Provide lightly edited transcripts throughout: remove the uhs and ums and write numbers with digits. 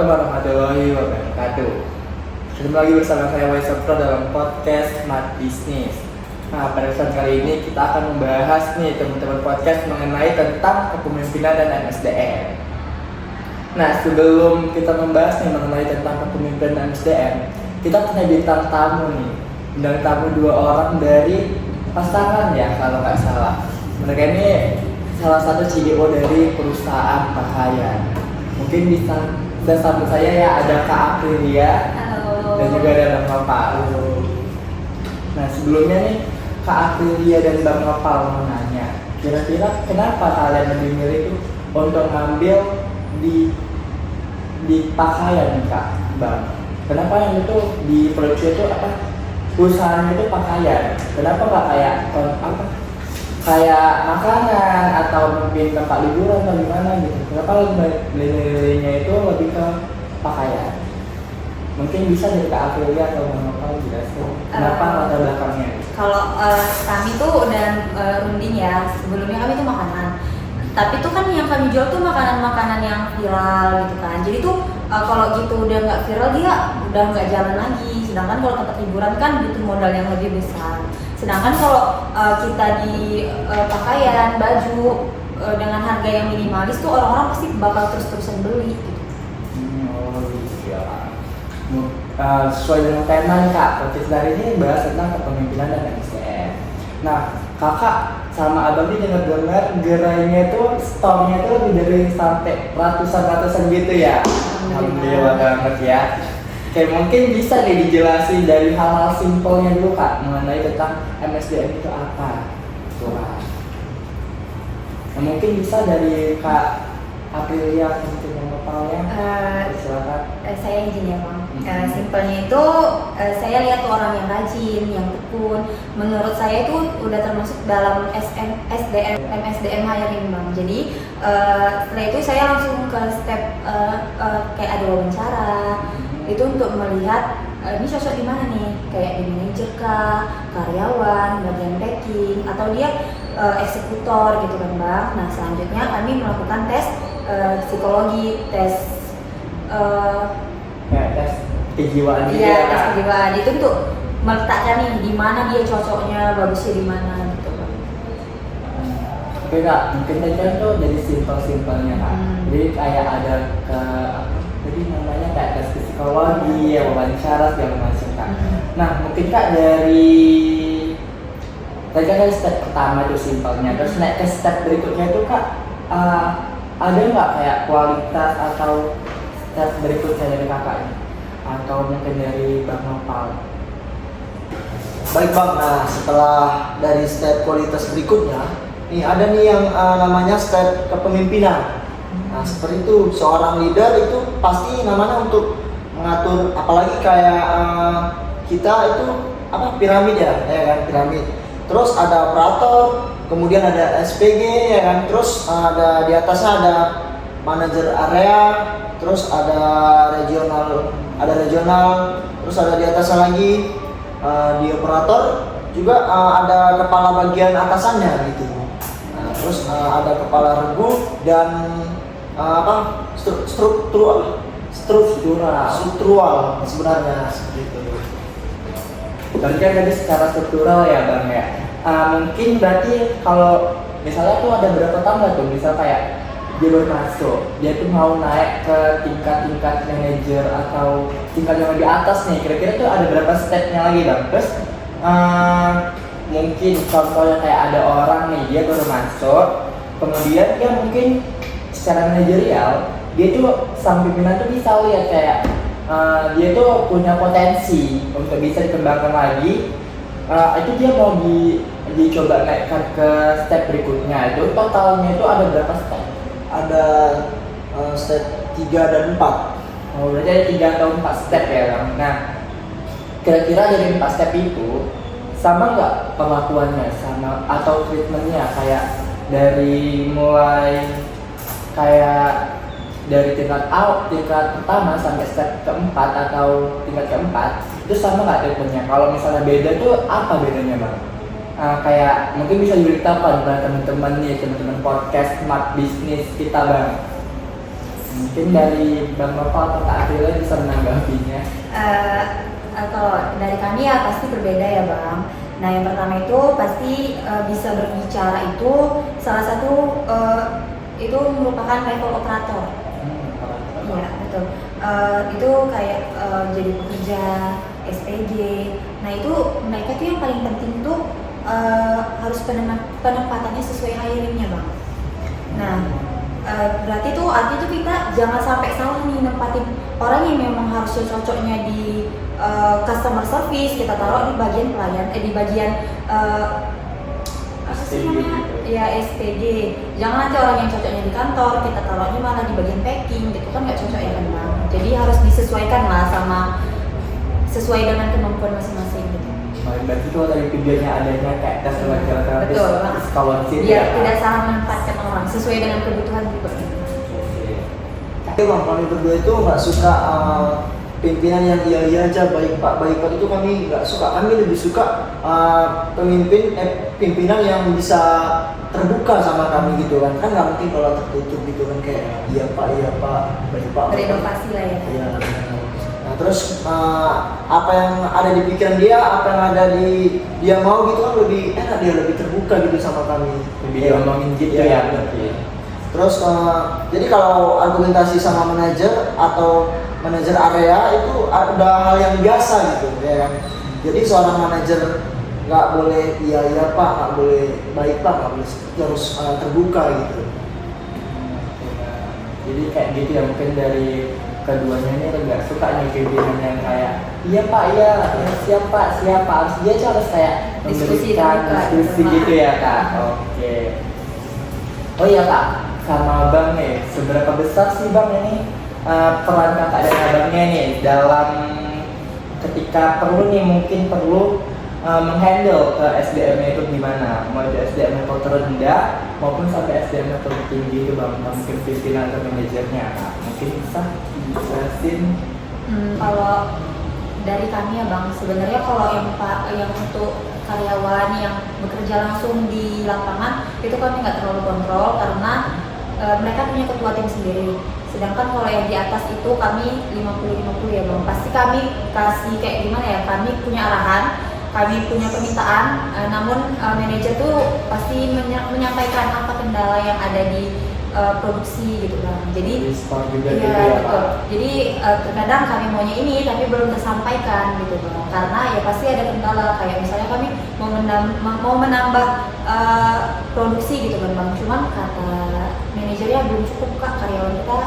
Assalamualaikum warahmatullahi wabarakatuh. Ketemu lagi bersama saya Waisopro dalam podcast Smart Business. Nah, pada episode kali ini kita akan membahas nih teman-teman podcast mengenai tentang kepemimpinan dan MSDM. Nah, sebelum kita membahas nih mengenai tentang kepemimpinan dan MSDM, kita punya bintang tamu nih. Bintang tamu 2 orang dari pasangan ya kalau nggak salah. Mereka ini salah satu CEO dari perusahaan pakaian. Mungkin bisa sambut saya ya, ada Kak Aprilia. Halo. Dan juga ada Bang Nopal. Nah, sebelumnya nih Kak Aprilia dan Bang Nopal mau nanya, kira-kira kenapa kalian lebih milih itu untuk ngambil di pakaian nih Kak Bang? Kenapa yang itu di proyek itu usahanya itu pakaian? Kenapa nggak kayak makanan atau mungkin tempat liburan atau gimana gitu? Kenapa beli-belinya itu lebih ke pakaian? Mungkin bisa dari Kak Aprilia atau Bang Nopal jelasin kenapa latar belakangnya? Kalau kami tuh dan runding ya, sebelumnya kami tuh makanan. Tapi tuh kan yang kami jual tuh makanan-makanan yang viral gitu kan. Jadi tuh kalau gitu udah nggak viral dia udah nggak jalan lagi. Sedangkan kalau tempat liburan kan butuh modal yang lebih besar. Sedangkan kalau kita di pakaian, baju dengan harga yang minimalis tuh orang-orang pasti bakal terus-terusan beli gitu. Oh iya. Sesuai dengan tema nih Kak, podcast dari ini bahas tentang kepemimpinan dan MSDM. Nah, Kakak sama Abang ini dengar gerainya itu store-nya itu lebih dari sampai ratusan gitu ya. Alhamdulillah banget ya. Oke, mungkin bisa nih dijelasin dari hal-hal simpelnya dulu Kak mengenai tentang MSDM itu apa? Nah, mungkin bisa dari Kak Aprilia atau mungkin Bang Nopal ya. Silakan. Saya izin ya Bang. Simpelnya itu saya lihat tuh orang yang rajin, yang tekun. Menurut saya itu udah termasuk dalam MSDM hiring Bang. Jadi setelah itu saya langsung ke step kayak ada wawancara. Itu untuk melihat ini sosok di mana nih, kayak di manajer kah, karyawan, bagian packing, atau dia eksekutor gitu kan Bang. Nah selanjutnya kami melakukan tes psikologi, tes tes kejiwaan gitu iya, ya tes Kak. kejiwaan itu untuk meletakkan nih di mana dia cocoknya, bagusnya di mana gitu Bang. Oke Kak, mungkin tadi kan tuh dari simpel-simpelnya Kak. Jadi kayak ada jadi namanya kayak tes psikologi, ya wawancara segala macam Kak. Nah mungkin Kak dari tadi kan step pertama itu simpelnya, terus naik ke step berikutnya itu Kak ada nggak kayak kualitas atau step berikutnya dari Kakak ini? Atau mungkin dari Bang Nopal? Baik Bang, nah setelah dari step kualitas berikutnya, nih ada nih yang namanya step kepemimpinan. Nah seperti itu, seorang leader itu pasti namanya untuk mengatur, apalagi kayak kita itu piramid ya kan, piramid. Terus ada operator, kemudian ada SPG ya kan, terus ada di atasnya ada manajer area, terus ada regional, terus ada di atasnya lagi di operator juga ada kepala bagian atasannya gitu. Nah, terus ada kepala regu dan struktural sebenarnya seperti itu. Berarti kan tadi secara struktural ya Bang ya. Mungkin berarti kalau misalnya tuh ada berapa tangga tuh, misal kayak dia baru masuk, dia tuh mau naik ke tingkat manajer atau tingkat yang lebih atas nih, kira-kira tuh ada berapa stepnya lagi Bang? Terus mungkin contohnya kayak ada orang nih, dia baru masuk, kemudian dia mungkin secara manajerial, dia tuh sang pimpinan tuh bisa lihat kayak dia tuh punya potensi untuk bisa dikembangkan lagi. Itu dia mau dicoba naikkan ke step berikutnya. Itu totalnya itu ada berapa step? Ada step 3 dan 4. Oh, berarti ada 3 atau 4 step ya Bang. Nah, kira-kira dari 4 step itu sama nggak perlakuannya sama atau treatmentnya, kayak dari mulai kayak dari tingkat pertama sampai step keempat atau tingkat keempat itu sama nggak treatmentnya? Kalau misalnya beda tuh apa bedanya Bang? Kayak mungkin bisa diberitakan kepada teman-teman podcast Smart Business kita Bang. Mungkin dari Bang Nopal atau Kak Aprila bisa menanggapinya. Kalau dari kami ya pasti berbeda ya Bang. Nah yang pertama itu pasti bisa berbicara itu salah satu itu merupakan level operator. Iya betul. Itu kayak jadi pekerja SPG. Nah itu mereka tuh yang paling penting tuh harus penempatannya sesuai hiringnya Bang. Nah berarti tuh artinya tuh kita jangan sampai salah nih nempatin orang yang memang harusnya cocoknya di customer service, kita taruh di bagian pelayan, di bagian apa sih namanya? Ya SPG. Jangan nanti orang yang cocoknya di kantor kita taruhnya malah di bagian packing, gitu kan nggak cocok ya kan Bang. Jadi harus disesuaikan lah sama sesuai dengan kemampuan masing-masing gitu. Berarti itu dari tujuannya adanya kayak tes wawancara terapis psikologi ya, tidak salah menempatkan orang sesuai dengan kebutuhan juga. Oke Bang, kami berdua itu nggak suka pimpinan yang iya aja baik pak itu kami nggak suka. Kami lebih suka pimpinan yang bisa terbuka sama kami gitu kan nggak mungkin kalau tertutup gitu kan kayak iya pak baik pak. Berinovasi lah ya. Iya. Nah, terus apa yang ada di pikiran dia, apa yang ada di dia mau gitu kan lebih enak, dia lebih terbuka gitu sama kami. Lebih diomongin gitu ya. Terus jadi kalau argumentasi sama manajer atau manajer area itu udah hal yang biasa gitu ya kan. Jadi seorang manajer nggak boleh iya pak, nggak boleh baik pak, nggak boleh harus terbuka gitu. Jadi kayak gitu ya, mungkin dari keduanya ini nggak suka nih pimpinan yang kayak iya pak iya siapa harus dia tuh harus kayak diskusi gitu ya Kak. Oke. Oh iya Kak, sama Bang nih, seberapa besar sih Bang ini peran kakak dan abangnya nih dalam ketika perlu nih mungkin perlu menghandle ke SDM-nya itu gimana? Mau itu SDM level terendah maupun sampai SDM level tinggi itu Bang, mungkin pimpinan atau manajernya Kak. Mungkin bisa dijelasin. Kalau dari kami ya Bang, sebenarnya kalau yang untuk karyawan yang bekerja langsung di lapangan itu kami nggak terlalu kontrol karena mereka punya ketua tim sendiri. Sedangkan kalau yang di atas itu kami 50-50 ya Bang. Pasti kami kasih kayak gimana ya, kami punya arahan, kami punya permintaan, namun manajer tuh pasti menyampaikan apa kendala yang ada di produksi gitu Bang. Jadi juga iya gitu ya, betul. Jadi terkadang kami maunya ini tapi belum tersampaikan gitu Bang. Karena ya pasti ada kendala kayak misalnya kami mau menambah produksi gitu kan Bang. Cuman kata manajernya belum cukup Kak, karyawan kita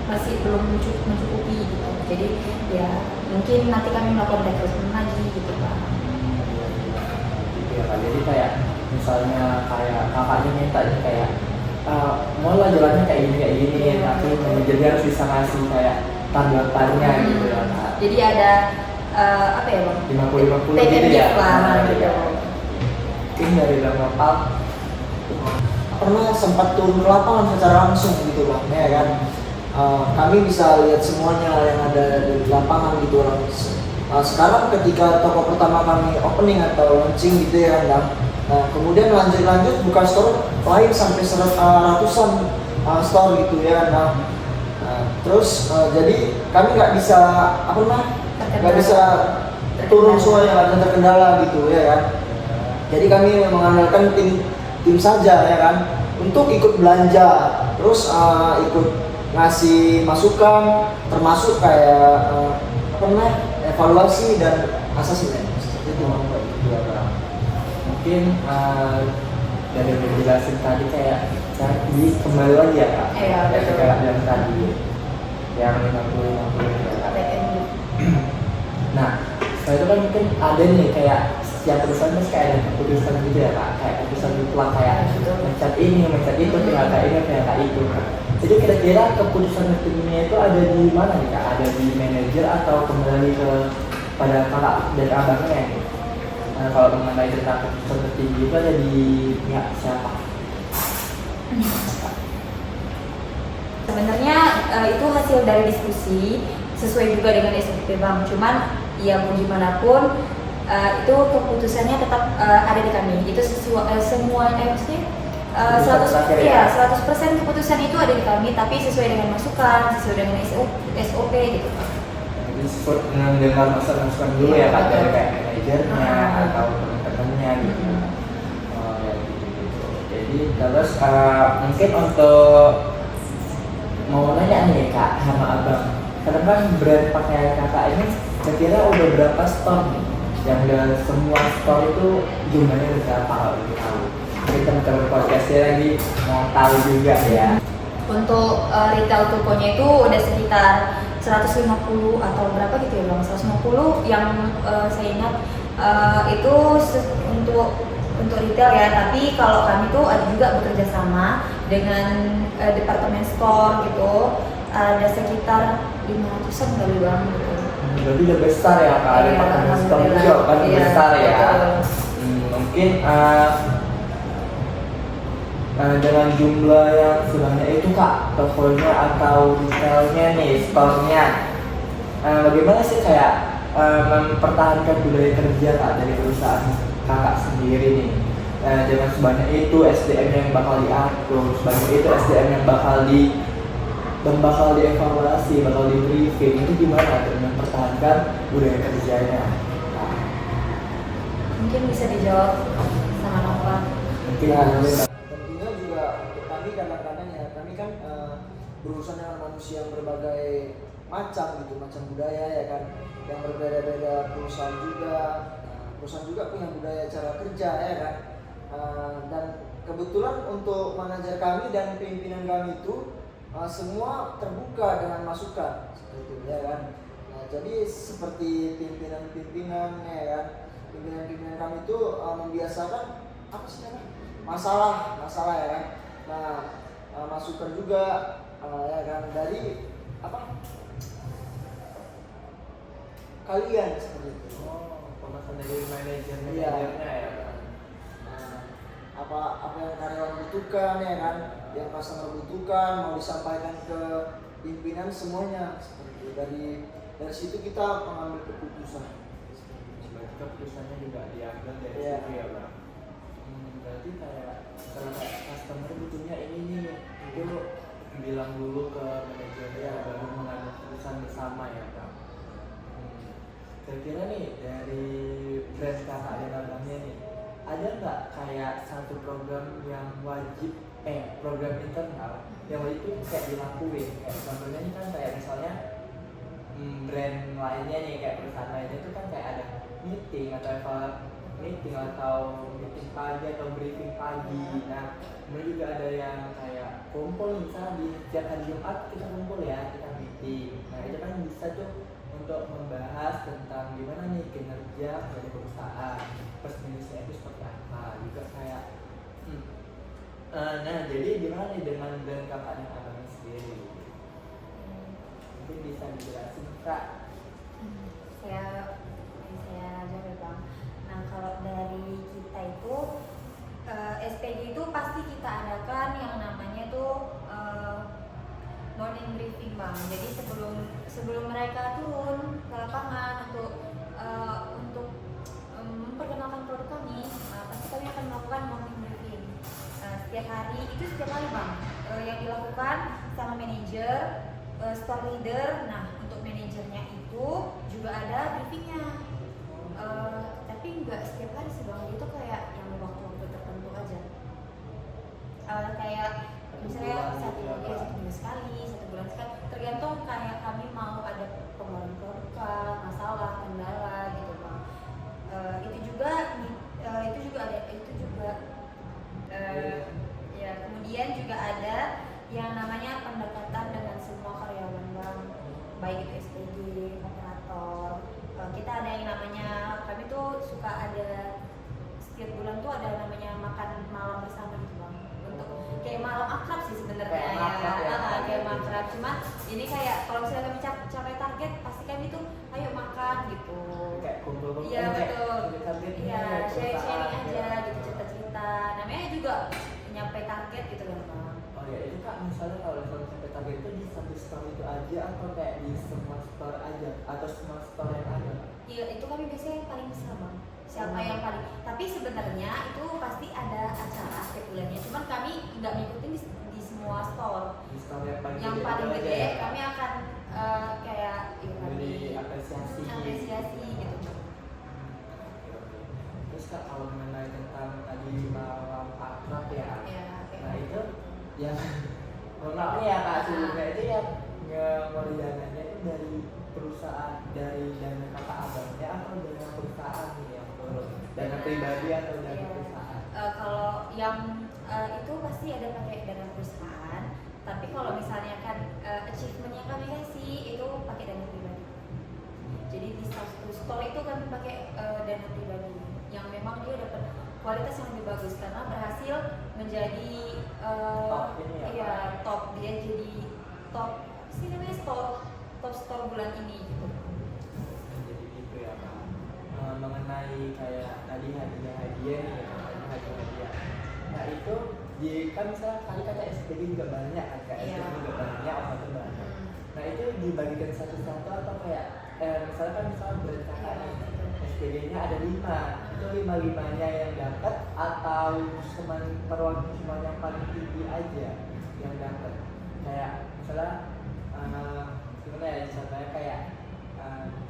masih belum mencukupi gitu. Jadi ya mungkin nanti kami melakukan rekrutmen lagi gitu Bang. Iya Kak, jadi kayak misalnya kayak kakaknya minta nih kayak mau lah jalannya kayak gini tapi manajernya harus bisa ngasih kayak tanggapannya gitu ya Kak. Jadi ada apa ya Bang? 50-50 take gitu and ya. give lah gitu. Mungkin dari Bang Nopal pernah sempat turun ke lapangan secara langsung gitu Bang ya kan. Kami bisa lihat semuanya yang ada di lapangan gitu langsung. Sekarang ketika toko pertama kami opening atau launching gitu ya kan Bang. Nah, kemudian lanjut buka store lain sampai ratusan store gitu ya. Nah, terus jadi kami nggak bisa nggak bisa turun semuanya, nggak terkendala gitu ya kan. Jadi kami mengandalkan tim saja ya kan untuk ikut belanja, terus ikut ngasih masukan, termasuk kayak evaluasi dan asesmen seperti itu. Mungkin dari yang dijelasin tadi kayak tadi kembali lagi ya Kak. Iya, betul. Kayak yang tadi yang 50-50 ya Kak. Nah, setelah itu kan mungkin ada nih kayak setiap perusahaan terus kayak ada keputusan gitu ya Kak, kayak keputusan mutlak kayak mencat ini, mencat itu, PHK ini, PHK itu Kak. Jadi kira-kira keputusan tertingginya itu ada di mana nih Kak? Ada di manajer atau kembali pada kakak dan abangnya nih? Nah, kalau mengenai tentang keputusan tertinggi itu ada di pihak siapa? Sebenarnya itu hasil dari diskusi sesuai juga dengan SOP Bang. Cuman ya mau gimana pun itu keputusannya tetap ada di kami. Itu semuanya Terakhir 100% keputusan itu ada di kami, tapi sesuai dengan masukan, sesuai dengan SOP gitu. Jadi sesuai dengan dengar masukan dulu ya Kak, dari kayak manajernya atau teman-temannya gitu. Oh ya gitu. Jadi terus mungkin untuk mau nanya nih Kak sama Abang, karena kan brand pakaian Kakak ini kira-kira udah berapa store nih? Yang udah semua store itu jumlahnya udah berapa kalau boleh tahu? Mungkin teman-teman podcastnya lagi mau tahu juga ya. Untuk retail tokonya itu udah sekitar 150 atau berapa gitu ya Bang, 150 yang saya ingat itu untuk retail ya, tapi kalau kami tuh ada juga bekerja sama dengan departemen store gitu, ada sekitar 500-an kali Bang gitu. Berarti udah besar ya Kak, ada departemen store juga kan besar ya. Mungkin dengan jumlah yang sebanyak itu Kak, tokonya atau retailnya nih, store-nya, bagaimana sih kayak mempertahankan budaya kerja Kak dari perusahaan Kakak sendiri nih? Dengan sebanyak itu SDM yang bakal diatur, sebanyak itu SDM yang bakal dievaluasi, bakal di briefing, itu gimana tuh mempertahankan budaya kerjanya? Mungkin bisa dijawab sama Nova. Mungkin tentunya juga untuk kami kadang-kadang ya, kami kan berurusan dengan manusia yang berbagai macam gitu, macam budaya ya kan, yang berbeda-beda perusahaan juga. Perusahaan juga punya budaya cara kerja ya kan. Dan kebetulan untuk manajer kami dan pimpinan kami itu semua terbuka dengan masukan seperti itu ya kan. Jadi seperti pimpinan-pimpinan ya kan, pimpinan kami itu membiasakan apa sih namanya, masalah ya kan. Nah masukan juga ya kan dari apa kalian seperti itu. Pemasaran dari manajernya Iya. ya. Apa yang karyawan butuhkan ya kan, yang customer butuhkan mau disampaikan ke pimpinan semuanya seperti itu. Dari situ kita mengambil keputusan. Berarti keputusannya juga diambil dari Iya. situ ya Bang. Berarti kayak kalau kayak customer butuhnya ini nih, itu bilang dulu ke manajernya baru mengambil keputusan bersama ya Bang. Kira-kira nih dari brand Kakak dan Abangnya nih, ada nggak kayak satu program yang wajib program internal yang wajib itu kayak dilakuin, kayak contohnya ini kan kayak misalnya brand lainnya nih, kayak perusahaan lainnya itu kan kayak ada meeting atau meeting pagi atau briefing pagi. Nah kemudian juga ada yang kayak kumpul, misalnya di setiap hari Jumat kita kumpul ya, kita meeting. Nah itu kan bisa tuh untuk membahas tentang gimana nih kinerja dari perusahaan, plus minusnya itu seperti apa juga kayak nah jadi gimana nih dengan brand Kakak dan Abang sendiri, mungkin bisa dijelasin Kak? Saya jawab ya Bang. Nah kalau dari kita itu SPG itu pasti kita adakan yang namanya tuh morning briefing Bang. Jadi sebelum mereka turun ke lapangan untuk memperkenalkan produk kami, pasti kami akan melakukan morning briefing. Setiap hari itu setiap hari Bang, yang dilakukan sama manajer, store leader. Nah untuk manajernya itu juga ada briefingnya, tapi nggak setiap hari sih Bang. Itu kayak yang waktu-waktu tertentu aja, kayak misalnya satu minggu sekali, 1 bulan sekali, tergantung kayak kami mau ada pengeluaran produk, masalah, kendala gitu Bang. Itu juga ya, kemudian juga ada yang namanya pendekatan dengan semua karyawan Bang, baik itu SPG, operator. Kita ada yang namanya, kami tuh suka ada setiap bulan tuh ada namanya makan malam bersama gitu Bang, untuk kayak malam akrab sih sebenarnya ya, kayak makrab. Cuma ini kayak kalau misalnya kami capai target, pasti kami tuh ayo makan gitu. Kayak kumpul-kumpul. Iya betul. Iya, sharing gitu. aja gitu, cerita-cerita. Namanya juga nyampe target gitu kan Bang. Oh ya itu Kak, misalnya kalau sampai target itu di satu store itu aja atau kayak di semua store aja atau semua store yang ada? Iya itu kami biasanya yang paling besar Bang. siapa yang paling. Tapi sebenarnya itu pasti ada acara setiap bulannya. Cuman kami nggak ngikutin di semua store. Di store Yang paling itu gede aja ya? kami akan kayak Beri apresiasi. gitu. Terus Kak, kalau mengenai tentang tadi malam akrab ya, Ya, kayak nah itu yang maaf nih ya Kak, sebelumnya itu yang ngeluarin dananya itu dari perusahaan, dari dana kakak abangnya atau dana perusahaan nih yang turun, dana pribadi atau dana Iya. perusahaan? Kalau yang itu pasti ada pakai dana perusahaan, tapi kalau misalnya kan achievement yang kami kasih itu pakai dana pribadi. Jadi di satu store itu kami pakai dana pribadi yang memang dia dapat kualitas yang lebih bagus karena berhasil menjadi Top ini ya, iya, top, dia jadi top sih namanya top store bulan ini gitu. Jadi gitu ya Kak. Mengenai kayak tadi hadiah-hadiah nih, katanya hadiah-hadiah. Nah itu di kan misalnya kali kata SPG juga banyak kan, Kak. Iya. SPG juga banyak, orang itu banyak. Nah itu dibagikan satu-satu atau kayak misalnya kan misalnya brand kakak nih, SPG-nya ada 5, itu 5-5-nya yang dapat atau perwakilan cuma yang paling tinggi aja yang dapat. Kayak misalnya gimana ya, misalnya kayak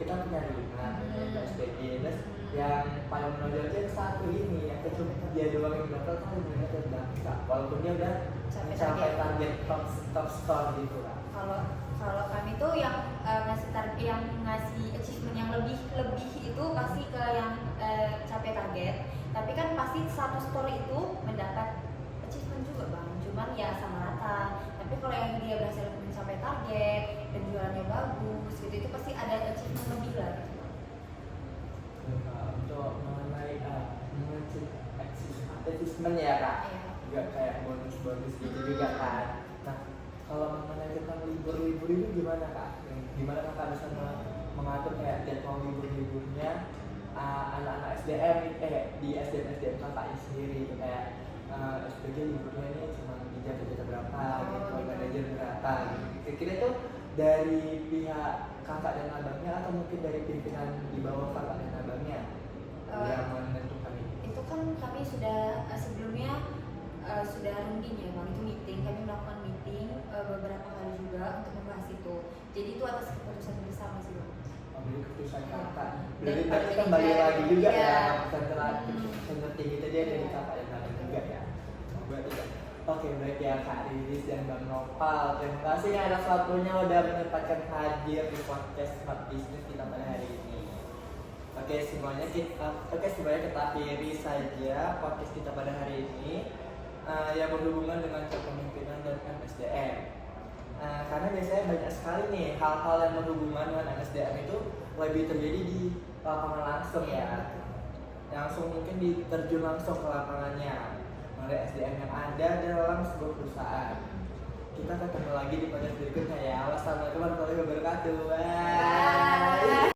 kita punya 5 yaitu SPG, terus yang paling menonjol itu satu ini yang cuma dia doang yang dapat kan mereka tidak bisa, walaupun dia udah mencapai target top store gitu lah. Kalau kami tuh yang ngasih achievement yang lebih itu pasti ke yang capai target. Tapi kan pasti satu store itu mendapat achievement juga bang. Cuman ya sama rata. Tapi kalau yang dia berhasil mencapai target, penjualannya bagus, gitu itu pasti ada achievement lebih lah. Untuk mengenai achievement ya Kak, Iya. juga kayak bonus-bonus gitu juga kan. Nah kalau mengenai tentang libur-libur itu gimana Kak? Gimana Kakak bisa mengatur kayak jadwal libur-liburnya anak-anak SDM di SDM kakaknya sendiri gitu, kayak SPG liburnya ini cuma di jam berapa gitu, manajer berapa gitu. Kira-kira itu dari pihak kakak dan abangnya atau mungkin dari pimpinan di bawah kakak dan abangnya yang menentukan ini? Itu kan kami sudah sebelumnya sudah runding ya bang, itu meeting, kami melakukan meeting beberapa kali juga untuk membahas itu. Jadi itu atas keputusan bersama sih bang. Ambil keputusan kakak. Dan Jadi pada tadi kembali manajer, lagi juga iya. ya keputusan tertinggi tadi dari Iya. kakak dan abang juga ya. Berarti ya. Oke, baik ya Kak Riris dan Bang Nopal. Terima kasih ya atas waktunya udah menyempatkan hadir di podcast Smart Business kita pada hari ini. Oke, semuanya kita akhiri saja podcast kita pada hari ini yang berhubungan dengan kepemimpinan dan MSDM. Karena biasanya banyak sekali nih hal-hal yang berhubungan dengan MSDM itu lebih terjadi di lapangan langsung ya. Langsung mungkin diterjun langsung ke lapangannya mengenai SDM yang ada dalam sebuah perusahaan. Kita ketemu lagi di podcast berikutnya ya. Wassalamualaikum warahmatullahi wabarakatuh. Bye.